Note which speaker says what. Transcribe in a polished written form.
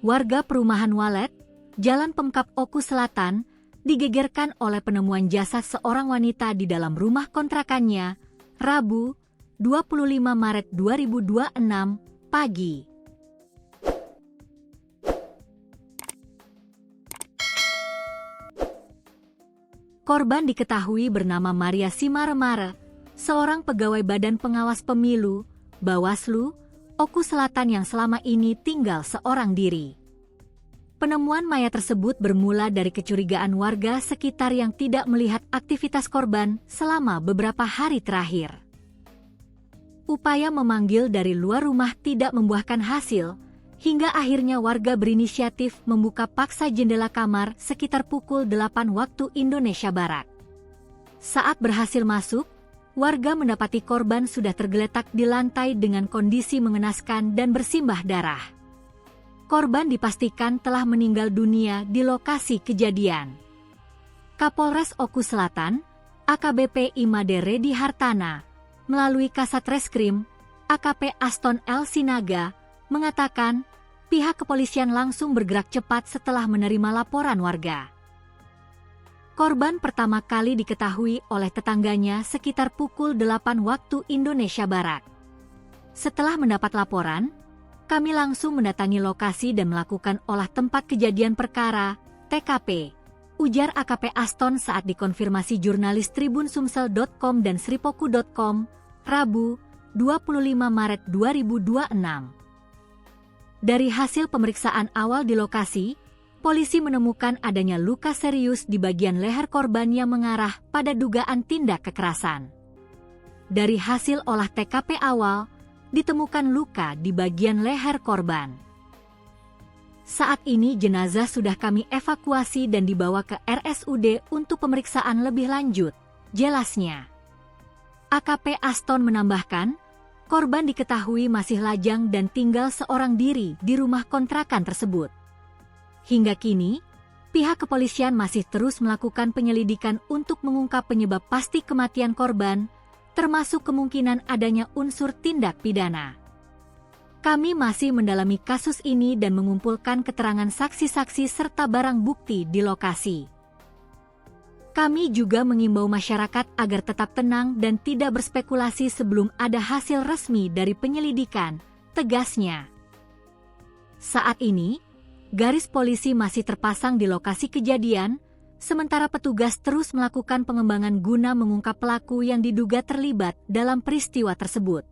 Speaker 1: Warga perumahan Walet, Jalan Pemkap Oku Selatan, digegerkan oleh penemuan jasad seorang wanita di dalam rumah kontrakannya, Rabu, 25 Maret 2026, pagi. Korban diketahui bernama Maria Simaremare, seorang pegawai Badan Pengawas Pemilu, Bawaslu, Oku Selatan yang selama ini tinggal seorang diri. Penemuan mayat tersebut bermula dari kecurigaan warga sekitar yang tidak melihat aktivitas korban selama beberapa hari terakhir. Upaya memanggil dari luar rumah tidak membuahkan hasil, hingga akhirnya warga berinisiatif membuka paksa jendela kamar sekitar pukul 8 waktu Indonesia Barat. Saat berhasil masuk, warga mendapati korban sudah tergeletak di lantai dengan kondisi mengenaskan dan bersimbah darah. Korban dipastikan telah meninggal dunia di lokasi kejadian. Kapolres Oku Selatan, AKBP Imade Redi Hartana, melalui Kasat Reskrim, AKP Aston L. Sinaga, mengatakan pihak kepolisian langsung bergerak cepat setelah menerima laporan warga. Korban pertama kali diketahui oleh tetangganya sekitar pukul 8 waktu Indonesia Barat. Setelah mendapat laporan, kami langsung mendatangi lokasi dan melakukan olah tempat kejadian perkara, TKP, ujar AKP Aston saat dikonfirmasi jurnalis tribunsumsel.com dan sripoku.com, Rabu, 25 Maret 2026. Dari hasil pemeriksaan awal di lokasi, polisi menemukan adanya luka serius di bagian leher korban yang mengarah pada dugaan tindak kekerasan. Dari hasil olah TKP awal, ditemukan luka di bagian leher korban. Saat ini jenazah sudah kami evakuasi dan dibawa ke RSUD untuk pemeriksaan lebih lanjut, jelasnya. AKP Aston menambahkan, korban diketahui masih lajang dan tinggal seorang diri di rumah kontrakan tersebut. Hingga kini, pihak kepolisian masih terus melakukan penyelidikan untuk mengungkap penyebab pasti kematian korban, termasuk kemungkinan adanya unsur tindak pidana. Kami masih mendalami kasus ini dan mengumpulkan keterangan saksi-saksi serta barang bukti di lokasi. Kami juga mengimbau masyarakat agar tetap tenang dan tidak berspekulasi sebelum ada hasil resmi dari penyelidikan, tegasnya. Saat ini, garis polisi masih terpasang di lokasi kejadian, sementara petugas terus melakukan pengembangan guna mengungkap pelaku yang diduga terlibat dalam peristiwa tersebut.